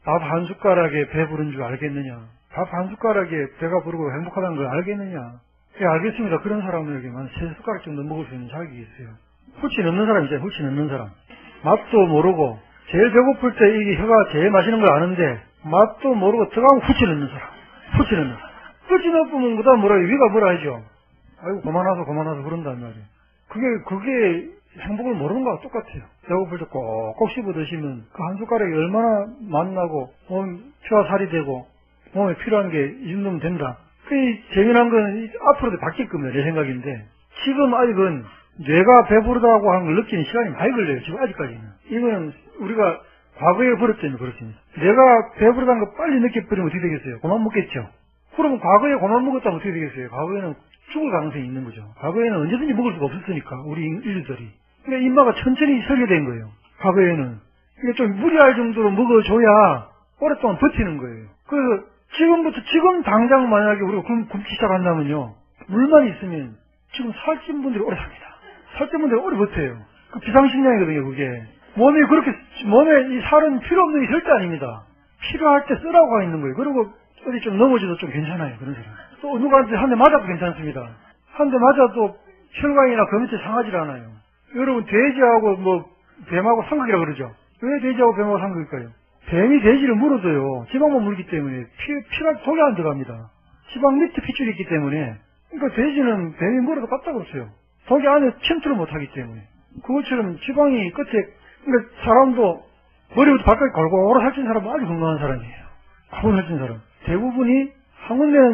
[SPEAKER 1] 밥 한 숟가락에 배부른 줄 알겠느냐? 밥 한 숟가락에 배가 부르고 행복하다는 걸 알겠느냐? 예, 알겠습니다. 그런 사람에게만 3숟가락 정도 먹을 수 있는 자격이 있어요. 훌치 넣는 사람이잖아요. 훌치 넣는 사람. 맛도 모르고, 제일 배고플 때 이게 혀가 제일 맛있는 걸 아는데, 맛도 모르고 뜨거운 훌치 넣는 사람. 훌치 넣는 사람. 훌치 넣으면 그 다음 위가 뭐라 하죠? 아이고, 그만하소 그런단 말이에요. 그게 행복을 모르는 거하고 똑같아요. 배고플 때 꼭꼭 씹어 드시면 그 한 숟가락이 얼마나 맛나고 피와 살이 되고 몸에 필요한 게 이 정도면 된다. 재미난 건 앞으로도 바뀔 겁니다. 내 생각인데 지금 아직은 뇌가 배부르다고 하는 걸 느끼는 시간이 많이 걸려요. 지금 아직까지는. 이거는 우리가 과거에 버렸다면 그렇습니다. 내가 배부르다는 걸 빨리 느껴버리면 어떻게 되겠어요? 그만 먹겠죠. 그러면 과거에 그만 먹었다면 어떻게 되겠어요? 과거에는 죽을 가능성이 있는 거죠. 과거에는 언제든지 먹을 수가 없었으니까, 우리 인류들이. 그러니까 인마가 천천히 설계된 거예요. 과거에는. 그러니까 좀 무리할 정도로 먹어줘야 오랫동안 버티는 거예요. 그래서 지금 당장 만약에 우리가 굶기 시작한다면요. 물만 있으면 지금 살찐 분들이 오래 삽니다. 살찐 분들이 오래 버텨요. 그 비상식량이거든요, 그게. 몸에 이 살은 필요 없는 게 절대 아닙니다. 필요할 때 쓰라고 가 있는 거예요. 그리고 어디 좀 넘어져도 좀 괜찮아요, 그런 사람. 또 누구한테 한 대 맞아도 괜찮습니다. 한 대 맞아도 혈관이나 그 밑에 상하지 않아요. 여러분, 돼지하고 뱀하고 삼각이라 그러죠. 왜 돼지하고 뱀하고 삼각일까요? 뱀이 돼지를 물어도요, 지방만 물기 때문에 피가 독이 안 들어갑니다. 지방 밑에 핏줄이 있기 때문에. 그러니까 돼지는 뱀이 물어도 까딱없어요. 독이 안에 침투를 못하기 때문에. 그것처럼 지방이 끝에, 그러니까 사람도 머리부터 발까지 골고루 살찐 사람은 아주 건강한 사람이에요. 골고루 살찐 사람. 대부분이 항운내는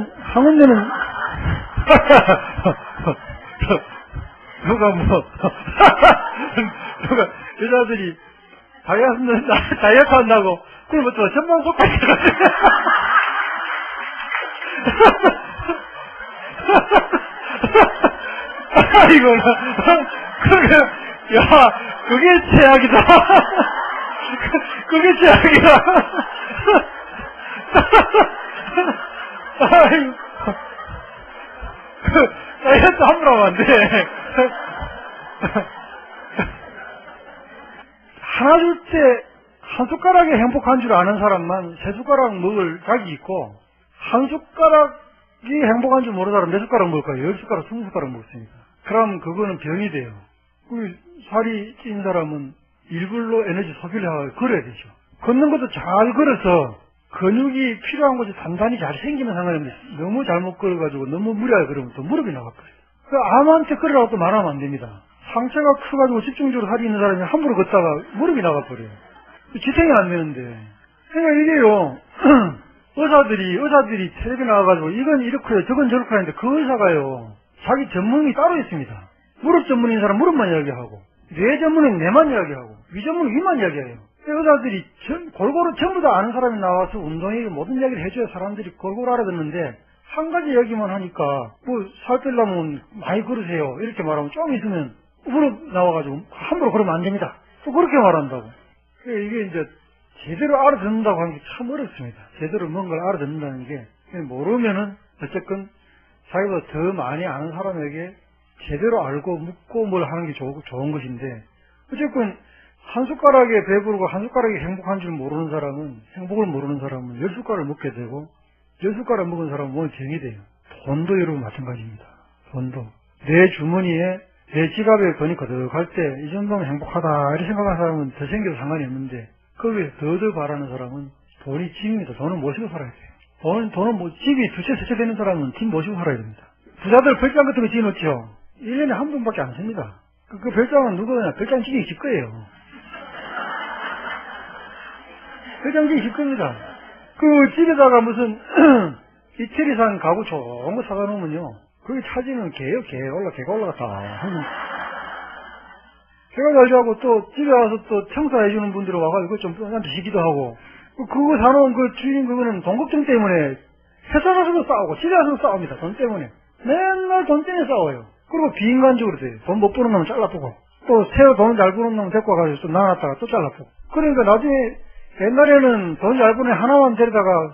[SPEAKER 1] 누가 여자들이 다이어트 한다고 그러면 또 전방 속까지 이거는 그게 최악이다. 그게 최악이다. 아이고, 다이어트 함부로 하면 안 돼. 하나 줄 때 한 숟가락에 행복한 줄 아는 사람만 3숟가락 먹을 각이 있고, 한 숟가락이 행복한 줄 모르는 사람 4숟가락 먹을까요? 10숟가락, 20숟가락 먹습니다. 그럼 그거는 병이 돼요. 살이 찐 사람은 일굴로 에너지 소비를 하고 걸어야 되죠. 걷는 것도 잘 걸어서 근육이 필요한 곳이 단단히 잘 생기는 상황인데 너무 잘못 걸어가지고 너무 무리하게 걸으면 또 무릎이 나갈거예요. 암한테 걸으라고 또 말하면 안 됩니다. 상체가 커가지고 집중적으로 살이 있는 사람이 함부로 걷다가 무릎이 나가버려요. 지탱이 안 되는데. 그러니까 이게요, 의사들이 텔레비 나와가지고 이건 이렇고요, 저건 저렇고 하는데 그 의사가요, 자기 전문이 따로 있습니다. 무릎 전문인 사람 무릎만 이야기하고, 뇌 전문인 뇌만 이야기하고, 위 전문인 위만 이야기해요. 의사들이 골고루 전부 다 아는 사람이 나와서 운동에 모든 이야기를 해줘야 사람들이 골고루 알아듣는데, 한 가지 이야기만 하니까, 살 빼려면 많이 걸으세요. 이렇게 말하면 좀 있으면 무릎 나와가지고 함부로 그러면 안 됩니다. 또 그렇게 말한다고. 이게 이제 제대로 알아듣는다고 하는 게 참 어렵습니다. 제대로 뭔가를 알아듣는다는 게, 모르면은 어쨌건 자기보다 더 많이 아는 사람에게 제대로 알고 묻고 뭘 하는 게 좋은 것인데, 어쨌건 한 숟가락에 배부르고 한 숟가락에 행복한 줄 모르는 사람은, 행복을 모르는 사람은 10숟가락을 먹게 되고, 10숟가락 먹은 사람은 몸에 병이 돼요. 돈도 여러분 마찬가지입니다. 돈도. 내 주머니에 내 지갑에 돈이 거득할 때 이 정도면 행복하다 이렇게 생각하는 사람은 더 생겨도 상관이 없는데 거기에 더 바라는 사람은 돈이 집입니다. 돈은 모시고 살아야 돼요. 돈은 뭐 집이 두 채, 세 채 되는 사람은 집 모시고 살아야 됩니다. 부자들 별장 같은 거 지어놓죠. 1년에 한 번밖에 안 씁니다. 그 별장은 누구냐? 별장 지기 집 거예요. 별장 지기 집 겁니다. 그 집에다가 무슨 이태리 산 가구 좋은 거 사다 놓으면요. 거기 차지는 개가 올라갔다 하면 개가 잘 자고 또 집에 와서 또 청소해주는 분들이 와가지고 좀 나한테 시기도 하고 그거 사놓은 그 주인 그거는 돈 걱정 때문에 회사 가서도 싸우고 집에 와서도 싸웁니다. 돈 때문에 맨날 돈 때문에 싸워요. 그리고 비인간적으로 돼요. 돈 못 버는 놈은 잘라보고 또 새로 돈 잘 버는 놈은 데리고 와가지고 또 나갔다가 또 잘라보고 그러니까 나중에 옛날에는 돈 잘 버는 하나만 데려다가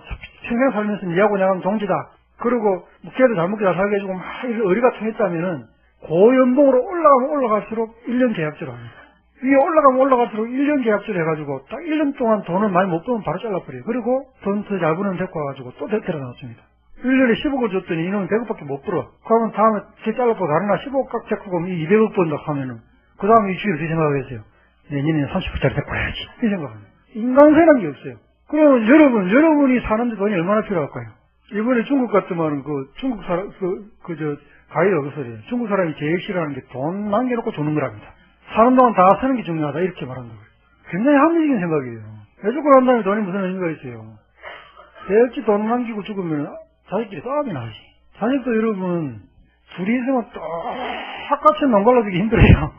[SPEAKER 1] 평생 살면서 니하고 나가면 동지다. 그리고 걔도 잘 먹게 잘 살게 해주고 막 의리가 통했다면은 고연봉으로 올라가면 올라갈수록 1년 계약제로 합니다. 위에 올라가면 올라갈수록 1년 계약제로 해가지고 딱 1년 동안 돈을 많이 못 벌면 바로 잘라버려요. 그리고 돈 더 잘 버는 데리고 와가지고 또 데리러 나왔습니다. 1년에 10억을 줬더니 이놈은 100억밖에 못 벌어. 그러면 다음에 걔 잘라보고 다른 날 15억 깍 체크고 200억 번다 하면은 그 다음에 이 주위를 어떻게 생각하겠어요? 내년에는 30억짜리 데리고 와야지. 이 생각합니다. 인간세라는 게 없어요. 그러면 여러분이 사는데 돈이 얼마나 필요할까요? 이번에 중국 같으면 중국 사람, 가이드가 그 소리예요. 중국 사람이 제일 싫어하는 게 돈 남겨놓고 주는 거랍니다. 사는 동안 다 쓰는 게 중요하다. 이렇게 말한다고요. 굉장히 합리적인 생각이에요. 왜 죽고 난 다음에 돈이 무슨 의미가 있어요? 대역지 돈 남기고 죽으면 자식끼리 싸움이 나지. 자식도 여러분, 둘이 있으면 똑같이 농갈라주기 힘들어요.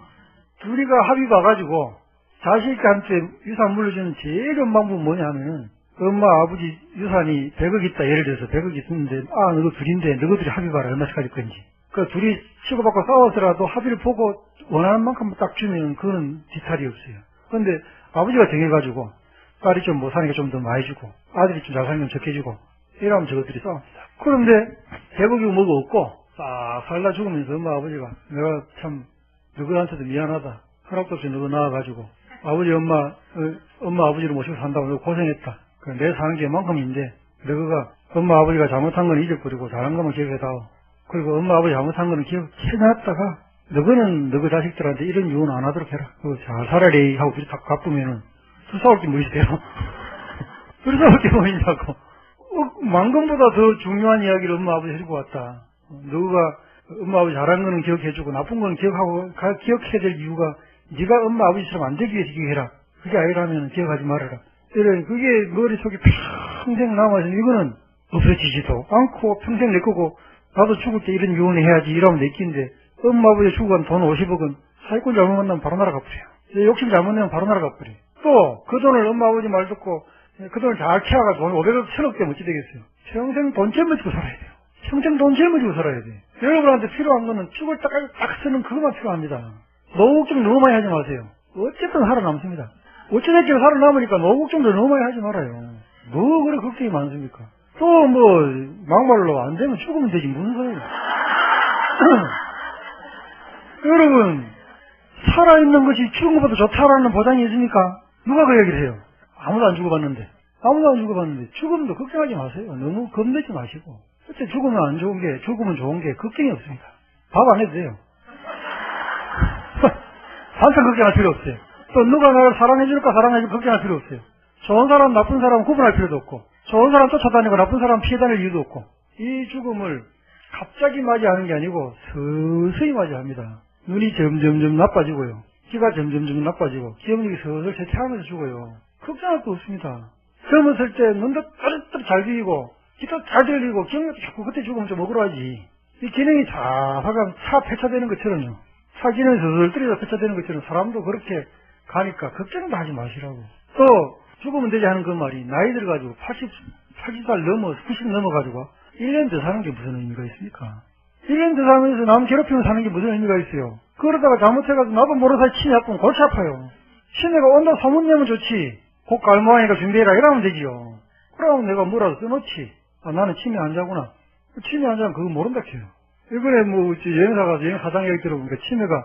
[SPEAKER 1] 둘이가 합의 봐가지고 자식한테 유산 물려주는 제일 좋은 방법은 뭐냐 하면은 엄마 아버지 유산이 100억 있다 예를 들어서 100억 있는데 너희 둘인데 너희들이 합의 봐라 얼마씩 가질 건지 그 둘이 치고받고 싸워서라도 합의를 보고 원하는 만큼 딱 주면 그거는 뒤탈이 없어요. 그런데 아버지가 정해가지고 딸이 좀 못 사니까 좀 더 많이 주고 아들이 좀 잘 살면 적게 주고 이러면 저것들이 싸웁니다. 그런데 100억이고 뭐가 없고 싹 살다 죽으면서 엄마 아버지가 내가 참 너희한테도 미안하다. 허락도 없이 너희 낳아가지고 아버지 엄마 아버지를 모시고 산다고 너 고생했다. 내 사는 게 만큼인데 너가 엄마 아버지가 잘못한 건 잊어버리고 잘한 것만 기억해다오. 그리고 엄마 아버지 잘못한 거는 기억해놨다가 너는 너희 자식들한테 이런 유언 안 하도록 해라. 잘 살아래 하고 둘이 딱 갚으면은 둘 싸울 게 뭐 있어요? 둘 싸울 게 뭐 있냐고. 만금보다 더 중요한 이야기를 엄마 아버지 해주고 왔다. 너가 엄마 아버지 잘한 거는 기억해주고 나쁜 거는 기억해야 될 이유가 네가 엄마 아버지처럼 안 되기 위해서 기억해라. 그게 아니라면 기억하지 말아라. 그게 머릿속에 평생 남아서 이거는 없어지지도 않고 평생 내 거고 나도 죽을 때 이런 유언을 해야지 이러면 내 끼인데 엄마 아버지 죽고 간 돈 50억은 사기꾼 잘못 만나면 바로 날아가 버려요. 욕심 잘못 내면 바로 날아가 버려요. 또 그 돈을 엄마 아버지 말 듣고 그 돈을 잘 키워가지고 500억 1000억 되면 어찌 되겠어요? 평생 돈 짊어지고 살아야 돼요. 평생 돈 짊어지고 살아야 돼요. 여러분한테 필요한 거는 죽을 때까지 딱 쓰는 그것만 필요합니다. 노후 걱정 너무 많이 하지 마세요. 어쨌든 살아남습니다. 어찌됐든 살아남으니까 노후 걱정도 너무 많이 하지 말아요. 뭐 그래 걱정이 많습니까? 또 막말로 안 되면 죽으면 되지 무슨 소리예요. 여러분 살아있는 것이 죽은 것보다 좋다라는 보장이 있습니까? 누가 그 얘기를 해요? 아무도 안 죽어봤는데 죽음도 걱정하지 마세요. 너무 겁내지 마시고 그때 죽으면 좋은 게 걱정이 없습니다. 밥 안 해도 돼요. 반찬 걱정할 필요 없어요. 또 누가 나를 사랑해줄까 사랑해줄까 걱정할 필요 없어요. 좋은 사람 나쁜 사람 구분할 필요도 없고 좋은 사람 쫓아다니고 나쁜 사람 피해 다닐 이유도 없고 이 죽음을 갑자기 맞이하는 게 아니고 서서히 맞이합니다. 눈이 점점점 나빠지고요. 귀가 점점점 나빠지고 기억력이 슬슬 쇠퇴하면서 죽어요. 걱정할 거 없습니다. 젊었을 때 눈도 또렷또렷 잘 비이고 귀도 잘 들리고 기억력도 좋고 그때 죽으면 좀 억울하지. 이 기능이 자하가 차 폐차되는 것처럼요. 차 기능이 슬슬 떨어져 폐차되는 것처럼 사람도 그렇게 가니까 걱정도 하지 마시라고. 또 죽으면 되지 하는 그 말이 나이 들어가지고 80살 넘어 90 넘어가지고 1년 더 사는 게 무슨 의미가 있습니까? 1년 더 살면서 남 괴롭히면 사는 게 무슨 의미가 있어요? 그러다가 잘못해가지고 나도 모르는 사이 치매 아프면 골치 아파요. 치매가 온다 소문 내면 좋지. 곧 갈모하니까 준비해라 이러면 되지요. 그럼 내가 뭐라도 써놓지. 나는 치매 환자구나. 치매 환자는 그거 모른다 해요. 이번에 여행사 가서 여행 사장 얘기 들어보니까 치매가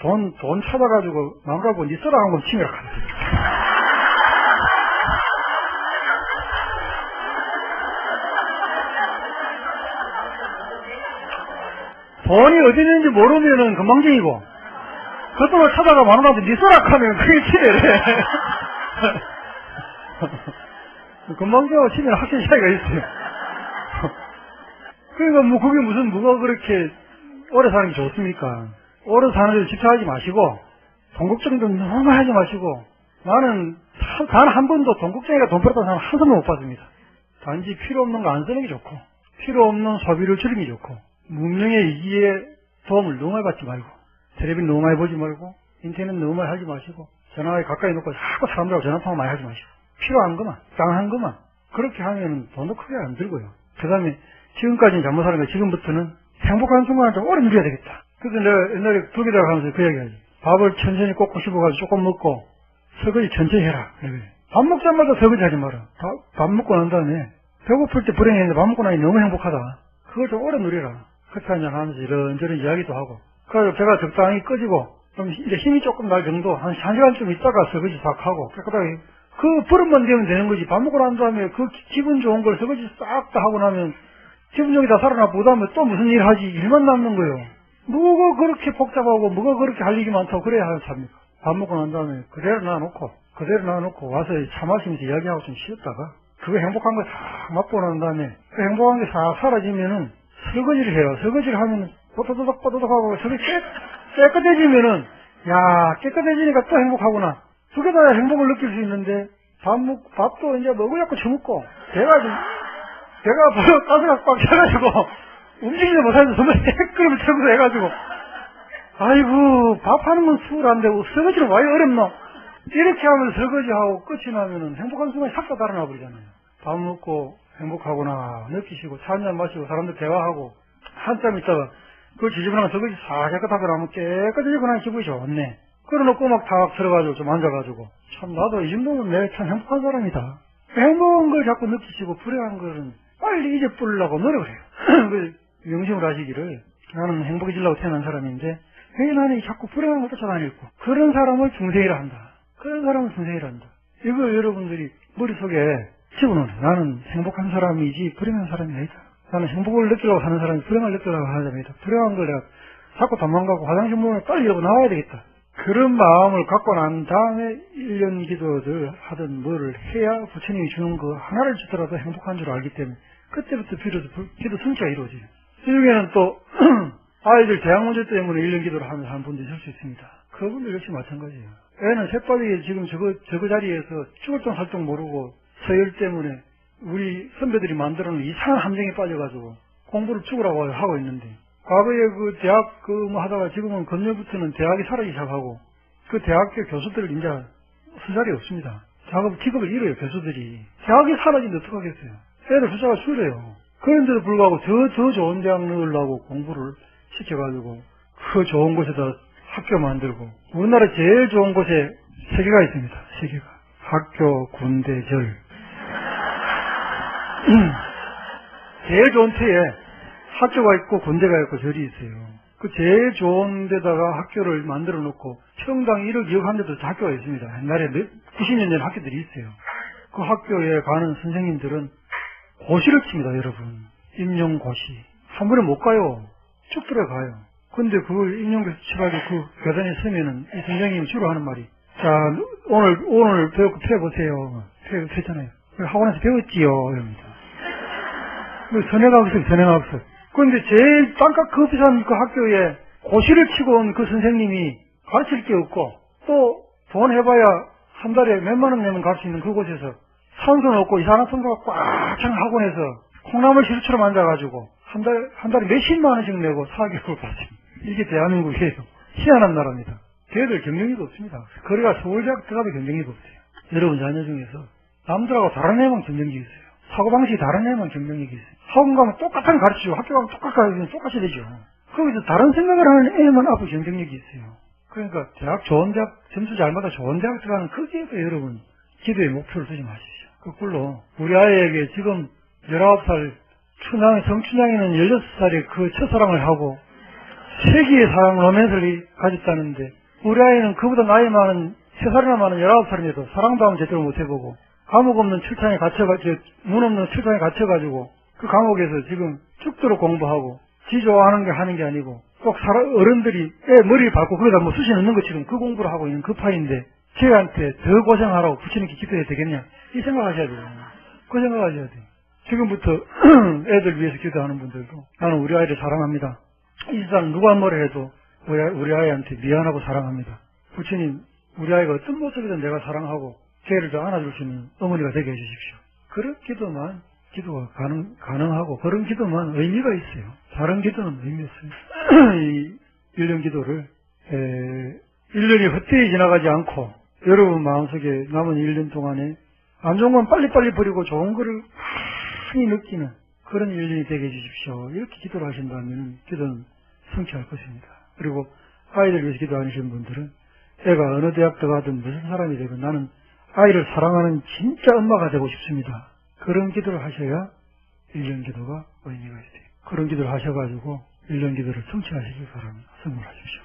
[SPEAKER 1] 돈 찾아가지고 남가고 니 써라 한 건 치매라 하더라고요. 돈이 어디 있는지 모르면은 건방지이고, 그것만 찾아가 만원한테 니 써라 하면 그게 치매래. 건방지하고 치매는 확실히 차이가 있어요. 그러니까 뭐 그게 무슨 뭐가 그렇게 오래 사는 게 좋습니까? 오래 사는 데 집착하지 마시고, 돈 걱정도 너무 하지 마시고, 나는 단 한 번도 돈 걱정이가 돈 벌었다는 사람 한 사람도 못 봤습니다. 단지 필요 없는 거 안 쓰는 게 좋고, 필요 없는 소비를 줄이는 게 좋고, 문명의 이기에 도움을 너무 많이 받지 말고, 텔레비전 너무 많이 보지 말고, 인터넷 너무 많이 하지 마시고, 전화에 가까이 놓고 자꾸 사람들하고 전화통화 많이 하지 마시고, 필요한 것만, 땅한 것만, 그렇게 하면 돈도 크게 안 들고요. 그 다음에 지금까지는 잘못 사는 거 지금부터는 행복한 순간을 좀 오래 누려야 되겠다. 그래서 내가 옛날에 독일에 가면서 그 얘기 하지. 밥을 천천히 꽂고 씹어가지고 조금 먹고 설거지 천천히 해라. 밥 먹자마자 설거지 하지 마라. 밥 먹고 난 다음에 배고플 때 불행했는데 밥 먹고 나니 너무 행복하다. 그걸 좀 오래 누려라. 커피 한잔 하면서 이런저런 이야기도 하고. 그래서 배가 적당히 꺼지고 좀 이제 힘이 조금 날 정도 한 시간쯤 있다가 설거지 싹 하고 깨끗하게 그 버릇만 되면 되는 거지. 밥 먹고 난 다음에 그 기분 좋은 걸 설거지 싹 다 하고 나면 기분력이 다 살아나 보다음에 또 무슨 일 하지? 일만 남는 거예요. 뭐가 그렇게 복잡하고 뭐가 그렇게 할 일이 많다고 그래야 하는 삽니까? 밥 먹고 난 다음에 그대로 놔놓고 와서 차 마시면서 이야기하고 좀 쉬었다가 그거 행복한 거 다 맛보고 난 다음에 그 행복한 게 다 사라지면은 설거지를 해요. 설거지를 하면 뽀뽀뽀뽀뽀뽀 하고 설거지 깨끗해지면은 야 깨끗해지니까 또 행복하구나. 두 개 다 행복을 느낄 수 있는데 밥도 이제 먹으려고 처먹고 배가 가스가 꽉 차가지고 움직이지 못하면서 정말 헷갈리면 채우고 해가지고 아이고 밥하는 건 수월한데 설거지는 왜 어렵노? 이렇게 하면서 설거지하고 끝이 나면은 행복한 순간이 싹 다 달아나 버리잖아요. 밥 먹고 행복하구나 느끼시고 차 한잔 마시고 사람들 대화하고 한참 있다가 그걸 지저분한 설거지 싹 깨끗하게 하면 깨끗해지고 나면 기분이 좋네. 그래놓고 막 탁 들어가지고 좀 앉아가지고 참 나도 이 정도면 내가 참 행복한 사람이다. 행복한 걸 자꾸 느끼시고 불행한 거는 빨리 잊어버리려고 노력을 해요. 그 명심을 하시기를 나는 행복해지려고 태어난 사람인데 왜 나는 자꾸 불행한 걸 쫓아다닐고 그런 사람을 중생이라 한다. 그런 사람을 중생이라 한다. 이거 여러분들이 머릿속에 집어넣어요. 나는 행복한 사람이지 불행한 사람이 아니다. 나는 행복을 느끼려고 하는 사람이 불행을 느끼려고 하는 사람이다. 불행한 걸 내가 자꾸 도망가고 화장실 문을 빨리 열고 나와야 되겠다. 그런 마음을 갖고 난 다음에 1년 기도를 하든 뭐를 해야 부처님이 주는 거 하나를 주더라도 행복한 줄 알기 때문에 그때부터 비로소 기도 성취가 이루어져요. 이 중에는 또 아이들 대학 문제 때문에 1년 기도를 하면서 한 분도 있을 수 있습니다. 그분들 역시 마찬가지예요. 애는 새빨리 지금 저거 자리에서 죽을똥 살똥 모르고 서열 때문에 우리 선배들이 만들어놓은 이상한 함정에 빠져가지고 공부를 죽으라고 하고 있는데 과거에 그 대학 뭐 하다가 지금은 금년부터는 대학이 사라지기 시작하고 그 대학교 교수들 이제 수자리 없습니다. 기급을 잃어요, 교수들이. 대학이 사라지는데 어떡하겠어요. 애들 숫자가 줄여요. 그런데도 불구하고 더 좋은 대학 넣으려고 공부를 시켜가지고 그 좋은 곳에다 학교 만들고 우리나라 제일 좋은 곳에 3개가 있습니다. 3개가. 학교, 군대, 절. 제일 좋은 터에 학교가 있고 군대가 있고 절이 있어요. 그 제일 좋은 데다가 학교를 만들어 놓고 평당 1억 2억 한 데도 학교가 있습니다. 옛날에 90년 전 학교들이 있어요. 그 학교에 가는 선생님들은 고시를 칩니다, 여러분. 임용고시. 한 번에 못 가요. 쭉 들어가요. 근데 그걸 임용고시 치가지고 그 교단에 서면은 이 선생님이 주로 하는 말이 자, 오늘 배우고 펴보세요. 펴잖아요. 학원에서 배웠지요. 이럽니다. 선행학습. 그런데 제일 땅값 그 비싼 그 학교에 고시를 치고 온 그 선생님이 가르칠 게 없고 또 돈 해봐야 한 달에 몇만 원 내면 갈 수 있는 그곳에서 산소는 없고 이산화탄소가 꽉 찬 학원에서 콩나물 시루처럼 앉아가지고 한 달에 몇십만 원씩 내고 4개월 받습니다. 이게 대한민국이에요. 희한한 나라입니다. 걔들 경쟁력도 없습니다. 거리가 서울대학 들어가도 경쟁력도 없어요. 여러분 자녀 중에서 남들하고 다른 애만 경쟁력이 있어요. 사고방식이 다른 애만 경쟁력이 있어요. 학원 가면 똑같은 가르치고 학교 가면 똑같이 되죠. 거기서 다른 생각을 하는 애만 앞으로 경쟁력이 있어요. 그러니까 좋은 대학 점수 잘 받아 좋은 대학 들어가는 거기에서 여러분 기도의 목표를 두지 마십시오. 거꾸로 우리 아이에게 지금 19살 성춘향이는 16살에 그 첫사랑을 하고 세기의 사랑 로맨스를 가졌다는데 우리 아이는 그보다 나이 많은 3살이나 많은 19살인데도 사랑도 한번 제대로 못 해보고 감옥 없는 철창에 갇혀가지고 문 없는 철창에 갇혀가지고 그 감옥에서 지금 죽도록 공부하고 지 좋아하는 게 하는 게 아니고 꼭 어른들이 애 머리를 밟고 거기다 뭐 쑤시 넣는 것처럼 그 공부를 하고 있는 급파인데 쟤한테 더 고생하라고 부처님께 기도해야 되겠냐 이 생각하셔야 돼요. 그 생각하셔야 돼요. 지금부터 애들 위해서 기도하는 분들도 나는 우리 아이를 사랑합니다. 이 세상 누가 뭐라 해도 우리 아이한테 미안하고 사랑합니다. 부처님 우리 아이가 어떤 모습이든 내가 사랑하고 걔를 더 안아줄 수 있는 어머니가 되게 해주십시오. 그런 기도만 기도가 가능하고 그런 기도만 의미가 있어요. 다른 기도는 의미 없어요. 이 1년 기도를 1년이 헛되이 지나가지 않고 여러분 마음속에 남은 1년 동안에 안 좋은 건 빨리빨리 버리고 좋은 거를 많이 느끼는 그런 1년이 되게 해주십시오. 이렇게 기도를 하신다면 기도는 성취할 것입니다. 그리고 아이들 위해서 기도하시는 분들은 애가 어느 대학 들어가든 무슨 사람이 되든 나는 아이를 사랑하는 진짜 엄마가 되고 싶습니다. 그런 기도를 하셔야 1년 기도가 의미가 있어요. 그런 기도를 하셔가지고 1년 기도를 성취하시길 바랍니다. 성공하십시오.